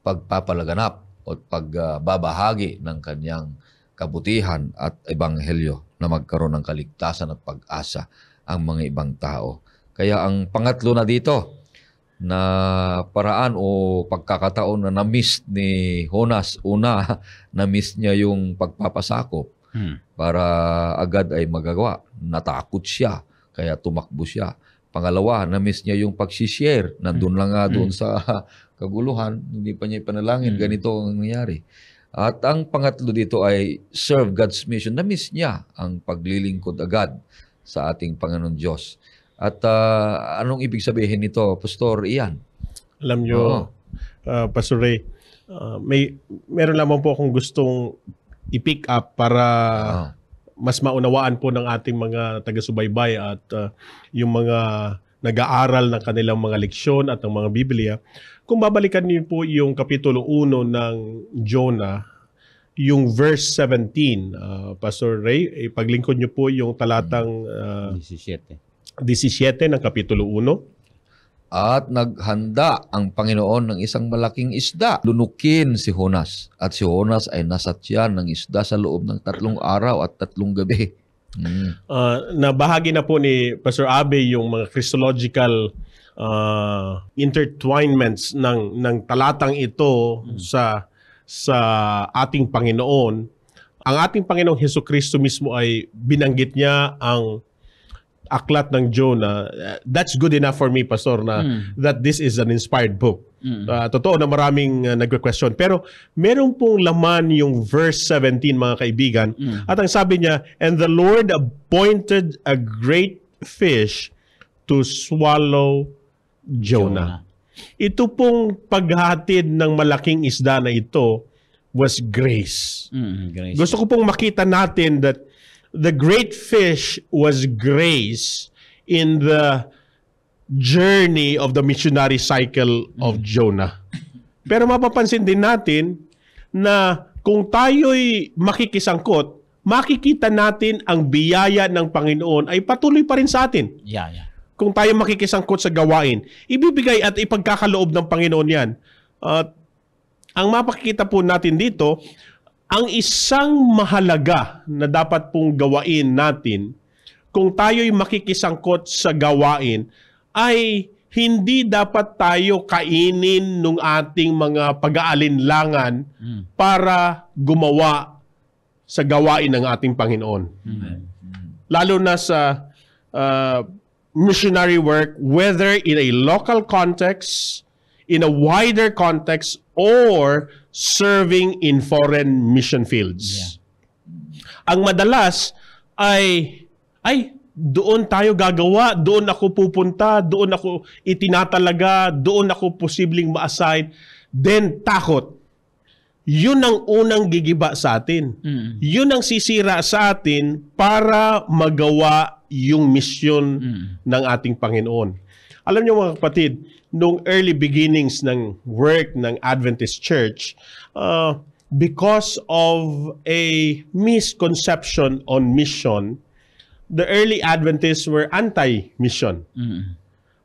pagpapalaganap o pagbabahagi ng kanyang kabutihan at ebanghelyo na magkaroon ng kaligtasan at pag-asa ang mga ibang tao. Kaya ang pangatlo na dito na paraan o pagkakataon na na-miss ni Jonas, una, na-miss niya yung pagpapasakop para agad ay magagawa. Natakot siya, kaya tumakbo siya. Pangalawa, na-miss niya yung pag-share. Nandun lang nga doon sa kaguluhan, hindi pa niya ipanalangin, ganito ang nangyari. At ang pangatlo dito ay serve God's mission. Na-miss niya ang paglilingkod agad sa ating Panginoon Diyos. At anong ibig sabihin nito, Pastor Ian? Alam nyo, Pastor Ray, meron lamang po akong gustong i-pick up para mas maunawaan po ng ating mga taga-subaybay at yung mga nag-aaral ng kanilang mga leksyon at ng mga Biblia. Kung babalikan niyo po yung Kapitulo 1 ng Jonah, yung verse 17, Pastor Ray, ipaglingkod niyo po yung talatang 17 ng Kapitulo 1. At naghanda ang Panginoon ng isang malaking isda. Lunukin si Jonas. At si Jonas ay nasatyan ng isda sa loob ng 3 araw at 3 gabi. Nabahagi na po ni Pastor Abe yung mga Christological intertwinements ng talatang ito sa ating Panginoon. Ang ating Panginoong Hesukristo mismo ay binanggit niya ang aklat ng Jonah. That's good enough for me, Pastor, na that this is an inspired book. Totoo na maraming nagre-question. Pero meron pong laman yung verse 17, mga kaibigan. At ang sabi niya, and the Lord appointed a great fish to swallow Jonah. Ito pong paghatid ng malaking isda na ito was grace. Grace. Gusto ko pong makita natin that the great fish was grace in the journey of the missionary cycle of Jonah. Pero mapapansin din natin na kung tayo'y makikisangkot, makikita natin ang biyaya ng Panginoon ay patuloy pa rin sa atin. Yeah. Kung tayo makikisangkot sa gawain, ibibigay at ipagkakaloob ng Panginoon yan. Ang mapakikita po natin dito, ang isang mahalaga na dapat pong gawain natin kung tayo'y makikisangkot sa gawain ay hindi dapat tayo kainin ng ating mga pag-aalinlangan para gumawa sa gawain ng ating Panginoon. Lalo na sa missionary work, whether in a local context, in a wider context, or serving in foreign mission fields. Ang madalas ay doon tayo gagawa, doon ako pupunta, doon ako itinatalaga, doon ako posibleng ma-assign, then takot. Yun ang unang gigiba sa atin. Yun ang sisira sa atin para magawa yung misyon ng ating Panginoon. Alam niyo mga kapatid, nung early beginnings ng work ng Adventist Church, because of a misconception on mission, the early Adventists were anti-mission.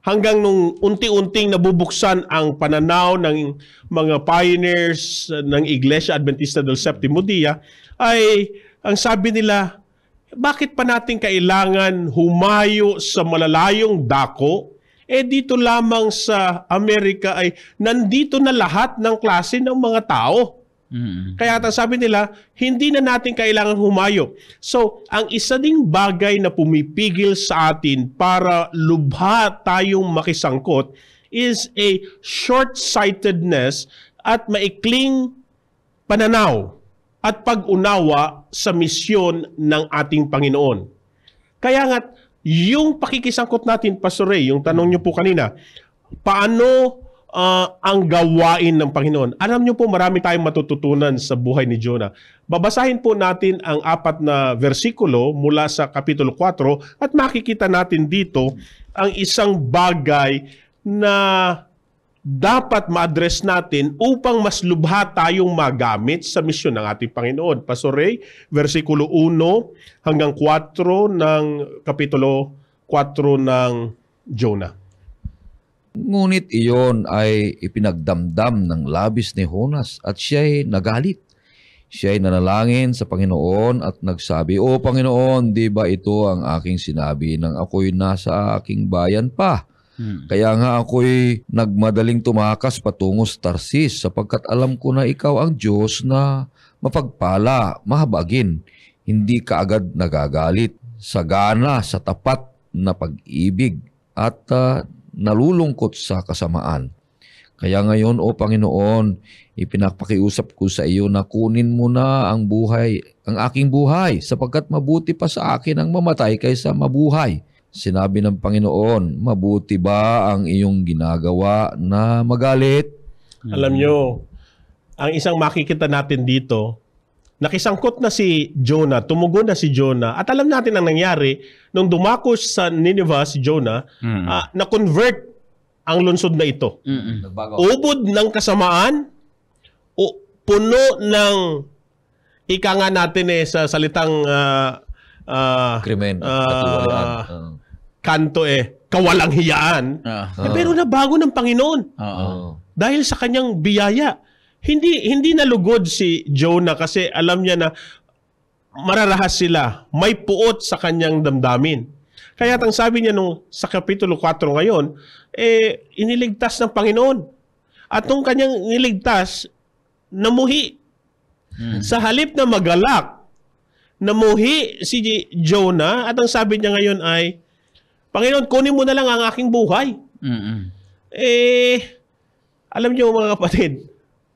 Hanggang nung unti-unting nabubuksan ang pananaw ng mga pioneers ng Iglesia Adventista del Séptimo Día, ay ang sabi nila, bakit pa natin kailangan humayo sa malalayong dako? Dito lamang sa Amerika ay nandito na lahat ng klase ng mga tao. Kaya sabi nila, hindi na natin kailangan humayo. So, ang isa ding bagay na pumipigil sa atin para lubha tayong makisangkot is a short-sightedness at maikling pananaw at pag-unawa sa misyon ng ating Panginoon. Kaya nga, yung pakikisangkot natin, Pastor Ray, yung tanong niyo po kanina, paano ang gawain ng Panginoon? Alam niyo po, marami tayong matututunan sa buhay ni Jonah. Babasahin po natin ang 4 na versikulo mula sa Kapitulo 4 at makikita natin dito ang isang bagay na dapat ma-address natin upang mas lubha tayong magamit sa misyon ng ating Panginoon. Pastor Ray, versikulo 1 hanggang 4 ng Kapitulo 4 ng Jonah. Ngunit iyon ay ipinagdamdam ng labis ni Jonas at siya'y nagalit. Siya'y nanalangin sa Panginoon at nagsabi, "O Panginoon, di ba ito ang aking sinabi nang ako'y nasa aking bayan pa? Kaya nga ako'y nagmadaling tumakas patungo sa Tarsis sapagkat alam ko na ikaw ang Diyos na mapagpala, mahabagin, hindi ka agad nagagalit, sagana sa tapat na pag-ibig at nalulungkot sa kasamaan. Kaya ngayon, O Panginoon, ipinapakiusap ko sa iyo na kunin mo na ang aking buhay, sapagkat mabuti pa sa akin ang mamatay kaysa mabuhay." Sinabi ng Panginoon, "Mabuti ba ang iyong ginagawa na magalit?" Alam nyo, ang isang makikita natin dito, nakisangkot na si Jonah, tumugon na si Jonah, at alam natin ang nangyari, nung dumakos sa Nineveh si Jonah, na-convert ang lungsod na ito. Ubod ng kasamaan, puno ng, ika nga natin sa salitang Krimen, katiwalian. kanto kawalang hiyaan. Pero nabago ng Panginoon. Dahil sa kanyang biyaya. Hindi nalugod si Jonah kasi alam niya na mararahas sila. May puot sa kanyang damdamin. Kaya ang sabi niya sa Kapitulo 4 ngayon, iniligtas ng Panginoon. At nung kanyang niligtas, namuhi. Sa halip na magalak, namuhi si Jonah at ang sabi niya ngayon ay, "Panginoon, kunin mo na lang ang aking buhay." Alam niyo mga kapatid,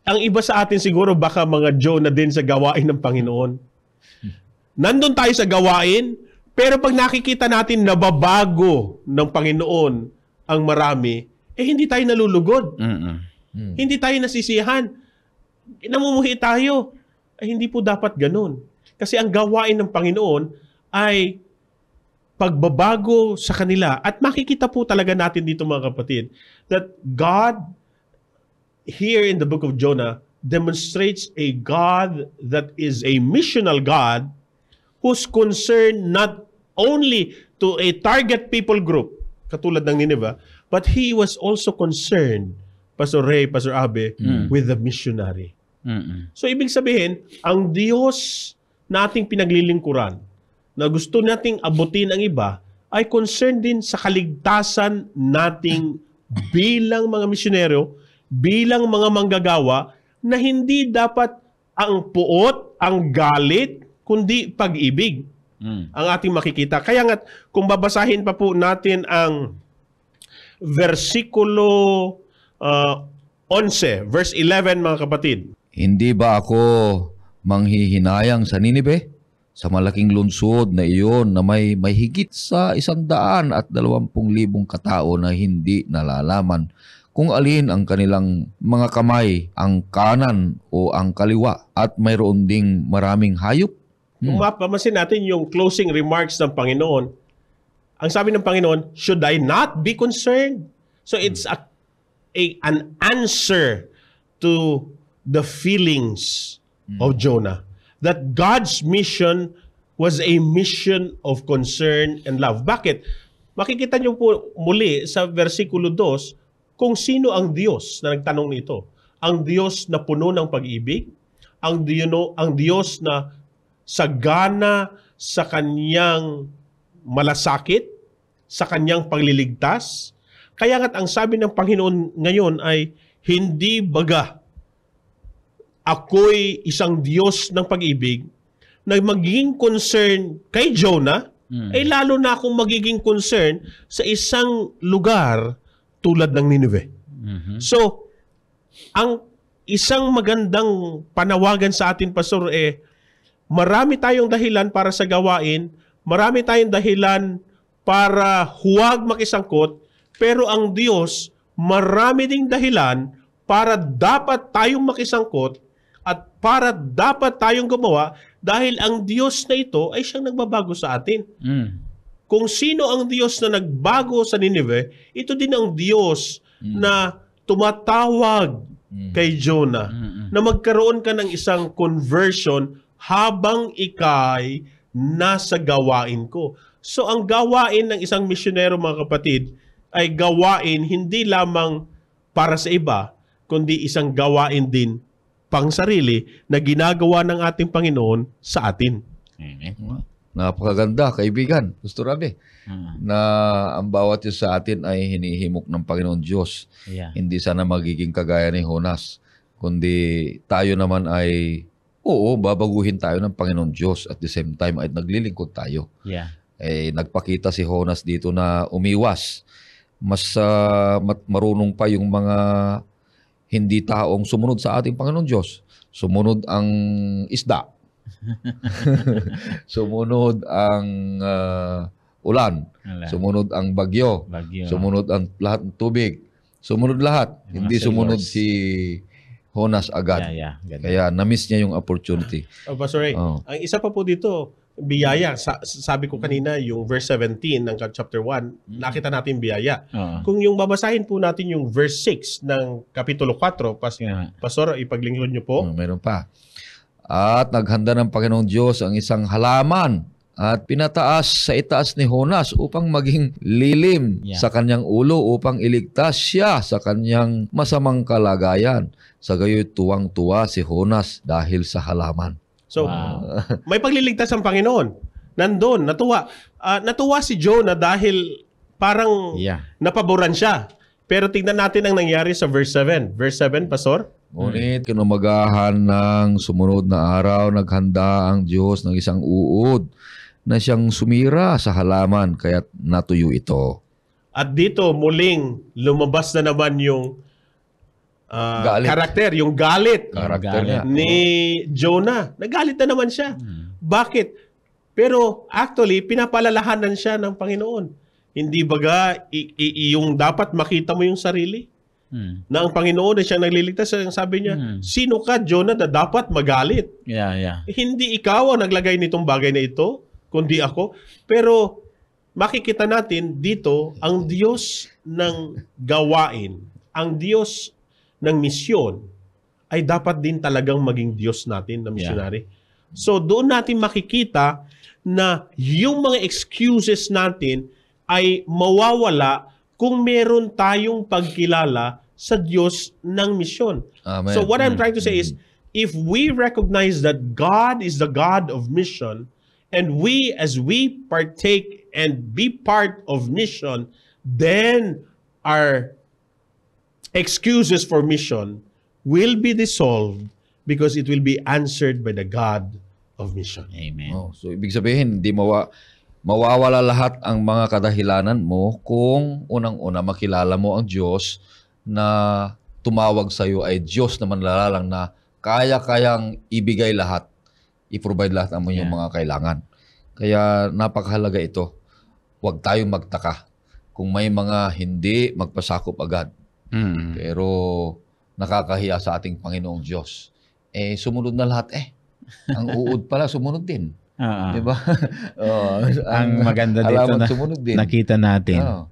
ang iba sa atin siguro baka mga Jonah din sa gawain ng Panginoon. Nandun tayo sa gawain, pero pag nakikita natin nababago ng Panginoon ang marami, hindi tayo nalulugod. Hindi tayo nasisiyahan. Namumuhi tayo. Hindi po dapat ganun. Kasi ang gawain ng Panginoon ay pagbabago sa kanila. At makikita po talaga natin dito mga kapatid that God here in the book of Jonah demonstrates a God that is a missional God who's concerned not only to a target people group, katulad ng Nineveh, but He was also concerned, Pastor Ray, Pastor Abe, with the missionary. So ibig sabihin, ang Diyos na ating pinaglilingkuran, na gusto nating abutin ang iba, ay concerned din sa kaligtasan nating bilang mga misyonero, bilang mga manggagawa, na hindi dapat ang puot, ang galit, kundi pag-ibig ang ating makikita. Kaya nga, kung babasahin pa po natin ang versikulo 11, verse 11 mga kapatid. "Hindi ba ako manghihinayang sa Ninive, sa malaking lungsod na iyon na may higit sa 120,000 katao na hindi nalalaman kung alin ang kanilang mga kamay, ang kanan o ang kaliwa, at mayroon ding maraming hayop?" Kung mapapansin natin yung closing remarks ng Panginoon, ang sabi ng Panginoon, "Should I not be concerned?" So it's an answer to the feelings of Jonah. That God's mission was a mission of concern and love. Bakit? Makikita niyo po muli sa versikulo 2 kung sino ang Diyos na nagtanong nito. Ang Diyos na puno ng pag-ibig, ang Diyos na sagana sa kanyang malasakit, sa kanyang pagliligtas. Kaya nga't ang sabi ng Panginoon ngayon ay, hindi baga ako'y isang Diyos ng pag-ibig na magiging concern kay Jonah, lalo na akong magiging concern sa isang lugar tulad ng Nineveh. So, ang isang magandang panawagan sa atin, Pastor, marami tayong dahilan para sa gawain, marami tayong dahilan para huwag makisangkot, pero ang Diyos marami ding dahilan para dapat tayong makisangkot at para dapat tayong gumawa dahil ang Diyos na ito ay siyang nagbabago sa atin. Kung sino ang Diyos na nagbago sa Nineveh, ito din ang Diyos na tumatawag kay Jonah na magkaroon ka ng isang conversion habang ikay nasa gawain ko. So ang gawain ng isang misyonero, mga kapatid, ay gawain hindi lamang para sa iba, kundi isang gawain din pang sarili na ginagawa ng ating Panginoon sa atin. Napakaganda, kaibigan. Gusto Rabi, na ang bawat isa sa atin ay hinihimok ng Panginoon Diyos. Hindi sana magiging kagaya ni Jonas, kundi tayo naman ay, oo, babaguhin tayo ng Panginoon Diyos at the same time ay naglilingkod tayo. Nagpakita si Jonas dito na umiwas. Mas marunong pa yung mga hindi taong sumunod sa ating Panginoon Diyos. Sumunod ang isda. Sumunod ang ulan. Sumunod ang bagyo. Sumunod ang lahat ng tubig. Sumunod lahat. Hindi sumunod si Jonas agad. Kaya na-miss niya yung opportunity. Pastor Ray, ang isa pa po dito, biyaya. Sabi ko kanina, yung verse 17 ng chapter 1, nakita natin biyaya. Kung yung babasahin po natin yung verse 6 ng kapitulo 4, Pastor, ipaglingkod niyo po. Meron pa. At naghanda ng Panginoong Diyos ang isang halaman at pinataas sa itaas ni Jonas upang maging lilim sa kanyang ulo upang iligtas siya sa kanyang masamang kalagayan. Sa gayoy tuwang-tuwa si Jonas dahil sa halaman. So, may pagliligtas ang Panginoon. Nandun, natuwa. Natuwa si Jonah dahil parang napaboran siya. Pero tingnan natin ang nangyari sa verse 7. Verse 7, Pastor? Ngunit kinumagahan ng sumunod na araw, naghanda ang Diyos ng isang uod na siyang sumira sa halaman, kaya't natuyo ito. At dito, muling lumabas na naman yung karakter, yung galit ni Jonah. Nagalit na naman siya. Bakit? Pero actually, pinapalalahanan siya ng Panginoon. Hindi baga yung dapat makita mo yung sarili? Na ang Panginoon ay siyang nagliligtas. Sabi niya, sino ka, Jonah, na dapat magalit? Hindi ikaw ang naglagay nitong bagay na ito, kundi ako. Pero makikita natin dito, ang Diyos ng gawain, ang Diyos ng misyon, ay dapat din talagang maging Diyos natin na missionary. So doon natin makikita na yung mga excuses natin ay mawawala kung meron tayong pagkilala sa Diyos ng misyon. Amen. So what I'm trying to say is, if we recognize that God is the God of mission, and as we partake and be part of mission, then our excuses for mission will be dissolved because it will be answered by the God of mission. Amen. So ibig sabihin, hindi mawawala lahat ang mga kadahilanan mo kung unang-una makilala mo ang Diyos na tumawag sa iyo ay Diyos na manlalalang na kaya-kayang ibigay lahat, i-provide lahat ang inyong mga kailangan. Kaya napakahalaga ito. Huwag tayong magtaka kung may mga hindi magpasakop agad. Pero nakakahiya sa ating Panginoong Diyos. Sumunod na lahat Ang uod pala, sumunod din. Diba? Ang maganda dito na nakita natin,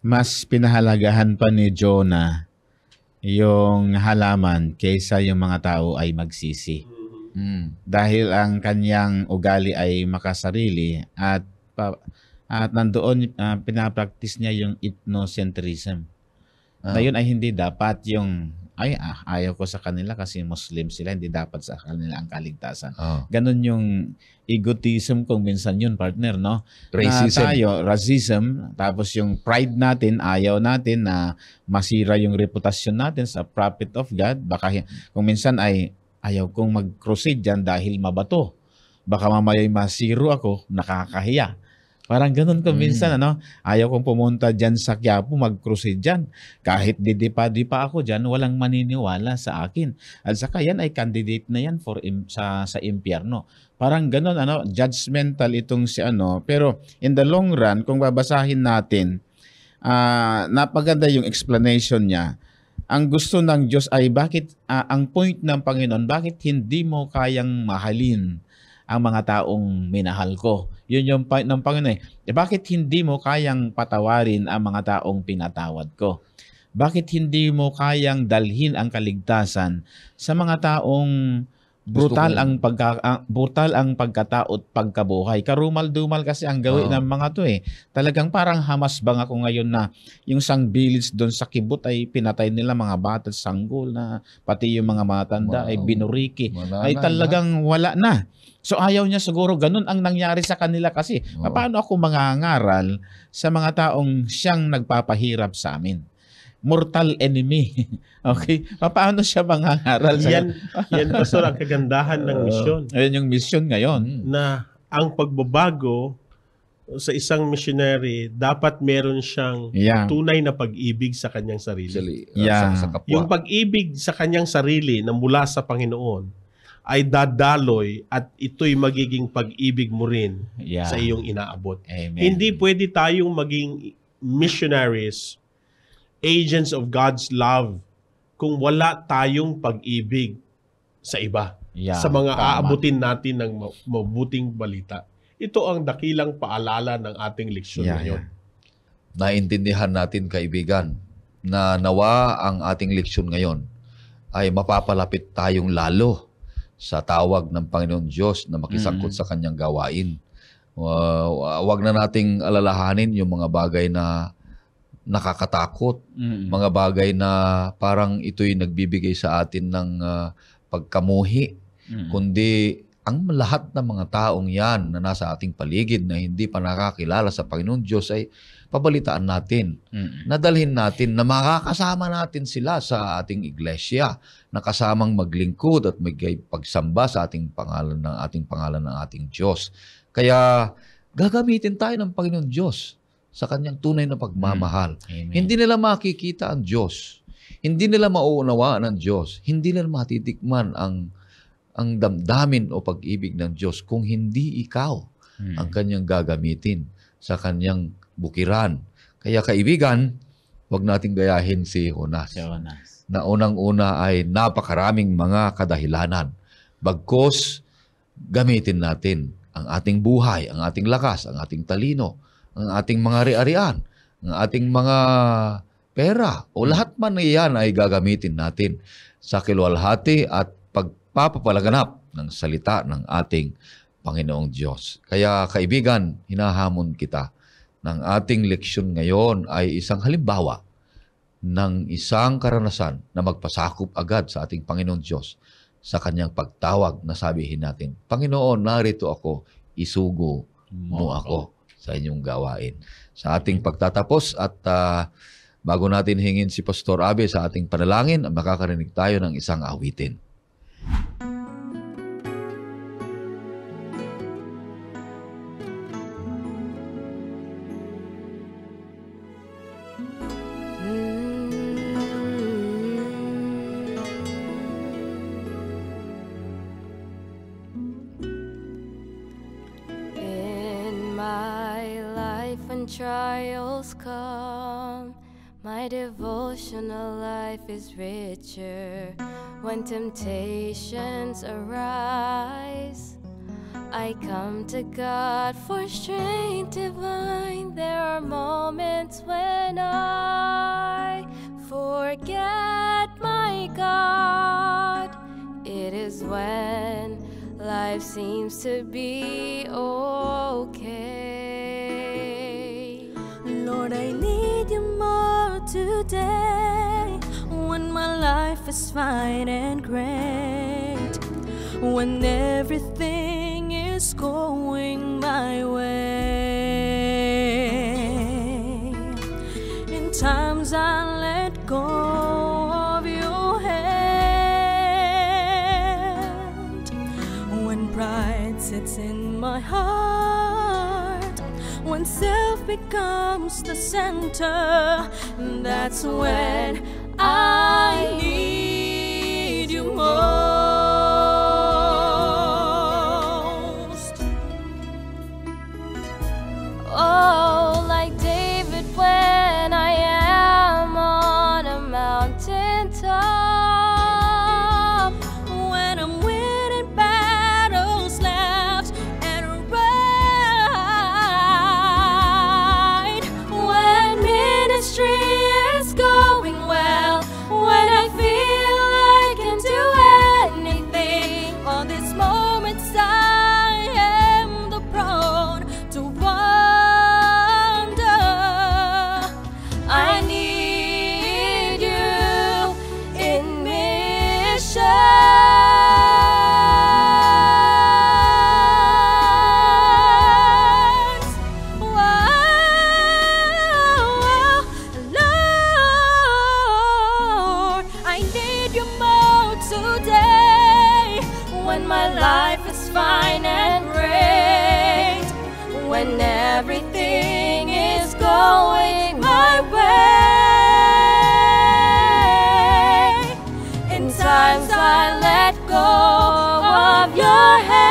mas pinahalagahan pa ni Jonah yung halaman kaysa yung mga tao ay magsisi. Dahil ang kanyang ugali ay makasarili at nandoon pinapractice niya yung ethnocentrism. Na yun ay hindi dapat yung ayaw ko sa kanila kasi Muslim sila, hindi dapat sa kanila ang kaligtasan. Ganon yung egotism kung minsan yun, partner, no? Racism, tapos yung pride natin, ayaw natin na masira yung reputasyon natin sa prophet of God. Baka kung minsan ay ayaw kong mag-crusade dyan dahil mabato. Baka mamaya'y masiro ako, nakakahiya. Parang ganun ko minsan, ayaw kong pumunta dyan sa Quiapo, mag-crusade dyan. Kahit didipa-dipa ako dyan, walang maniniwala sa akin. At saka yan ay candidate na yan sa impyerno. Parang ganun, judgmental itong si Pero in the long run, kung babasahin natin, napaganda yung explanation niya. Ang gusto ng Diyos ay ang point ng Panginoon, bakit hindi mo kayang mahalin ang mga taong minahal ko? Yun yung point ng Panginoon. Bakit hindi mo kayang patawarin ang mga taong pinatawad ko? Bakit hindi mo kayang dalhin ang kaligtasan sa mga taong brutal ang pagkatao at pagkabuhay? Karumal-dumal kasi ang gawin ng mga to Talagang parang hamasbang ako ngayon na yung sang village doon sa kibot ay pinatay nila mga bata at sanggol na pati yung mga matanda ay binuriki. Ay talagang wala na. So ayaw niya siguro ganun ang nangyari sa kanila kasi. Paano ako mangangaral sa mga taong siyang nagpapahirap sa amin? Mortal enemy. Okay? Paano siya mangangaral sa yan pastor, ang kagandahan ng misyon. Ayun yung misyon ngayon. Na ang pagbabago sa isang missionary, dapat meron siyang tunay na pag-ibig sa kanyang sarili. Sa kapwa. Yung pag-ibig sa kanyang sarili na mula sa Panginoon ay dadaloy at ito'y magiging pag-ibig mo rin sa iyong inaabot. Amen. Hindi pwede tayong maging missionaries, agents of God's love, kung wala tayong pag-ibig sa iba, sa mga aabutin natin ng mabuting balita. Ito ang dakilang paalala ng ating leksyon ngayon. Naintindihan natin, kaibigan, na nawa ang ating leksyon ngayon ay mapapalapit tayong lalo sa tawag ng Panginoon Diyos na makisangkot sa kanyang gawain. Huwag na nating alalahanin yung mga bagay na nakakatakot, mga bagay na parang ito'y nagbibigay sa atin ng pagkamuhi, kundi ang lahat ng mga taong yan na nasa ating paligid na hindi pa nakakilala sa Panginoon Diyos ay pabalitaan natin. Nadalhin natin na makakasama natin sila sa ating iglesia na kasamang maglingkod at pagsamba sa ating pangalan ng ating Diyos. Kaya gagamitin tayo ng Panginoon Diyos sa kanyang tunay na pagmamahal. Hindi nila makikita ang Diyos. Hindi nila mauunawaan ang Diyos. Hindi nila matitikman ang damdamin o pag-ibig ng Diyos kung hindi ikaw ang kanyang gagamitin sa kanyang bukiran. Kaya kaibigan, huwag nating gayahin si Jonas. Na unang-una ay napakaraming mga kadahilanan. Bagkus, gamitin natin ang ating buhay, ang ating lakas, ang ating talino, ang ating mga ari-arian, ang ating mga pera, o lahat man iyan ay gagamitin natin sa kiluwalhati at pagpapalaganap ng salita ng ating Panginoong Diyos. Kaya kaibigan, hinahamon kita ng ating leksyon ngayon ay isang halimbawa ng isang karanasan na magpasakop agad sa ating Panginoong Diyos sa kanyang pagtawag na sabihin natin, Panginoon, narito ako, isugo mo ako sa inyong gawain. Sa ating pagtatapos at bago natin hingin si Pastor Abe sa ating panalangin, makakarinig tayo ng isang awitin. Trials come, my devotional life is richer. When temptations arise, I come to God for strength divine. There are moments when I forget my God. It is when life seems to be okay. Lord, I need you more today, when my life is fine and great, when everything is going my way. In times I let go of your hand, when pride sits in my heart, when self becomes the center, that's when I need you most. Oh, like David when I am on a mountain top, when I'm winning battles left and right, when ministry is going well, when I feel I can do anything. On these moments I am the prone to wonder. I need you in missions. Whoa, Lord, I need you more today, when my life is fine and great, when everything is going my way. In times I let go of your hand,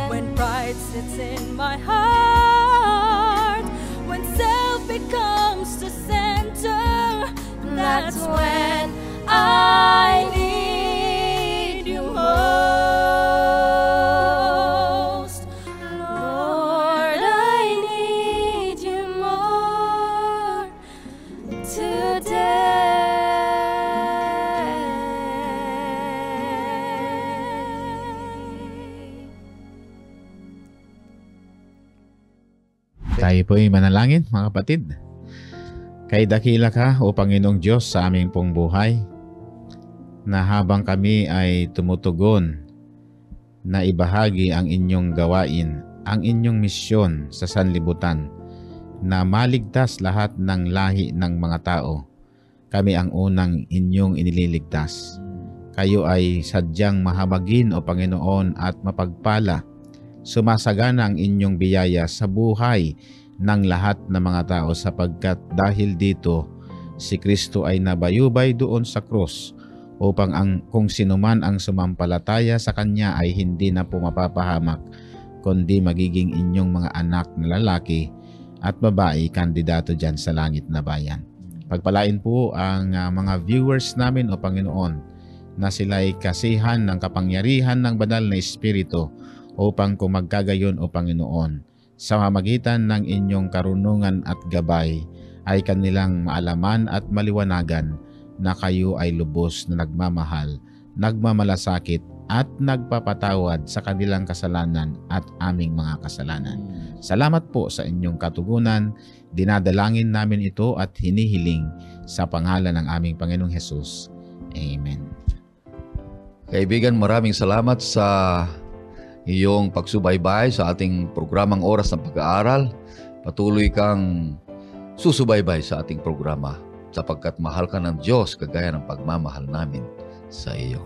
when pride sits in my heart, when self becomes the center, that's when I need you most. Lord, I need you more today. Tayo po'y manalangin, mga kapatid. Kay dakila ka, O Panginoong Diyos, sa aming pong buhay, na habang kami ay tumutugon na ibahagi ang inyong gawain, ang inyong misyon sa sanlibutan, na maligtas lahat ng lahi ng mga tao. Kami ang unang inyong inililigtas. Kayo ay sadyang mahabagin, O Panginoon, at mapagpala. Sumasagana ang inyong biyaya sa buhay ng lahat ng mga tao, sapagkat dahil dito si Kristo ay nabayubay doon sa krus upang kung sinuman ang sumampalataya sa Kanya ay hindi na po mapapahamak, kundi magiging inyong mga anak na lalaki at babae kandidato dyan sa langit na bayan. Pagpalain po ang mga viewers namin, O Panginoon, na sila'y kasihan ng kapangyarihan ng banal na Espiritu upang kung magkagayon, O Panginoon, sa mamagitan ng inyong karunungan at gabay ay kanilang maalaman at maliwanagan na kayo ay lubos na nagmamahal, nagmamalasakit at nagpapatawad sa kanilang kasalanan at aming mga kasalanan. Salamat po sa inyong katugunan. Dinadalangin namin ito at hinihiling sa pangalan ng aming Panginoong Hesus. Amen. Kaibigan, maraming salamat sa iyong pagsubaybay sa ating programang Oras ng Pag-aaral. Patuloy kang susubaybay sa ating programa sapagkat mahal ka ng Diyos kagaya ng pagmamahal namin sa iyo.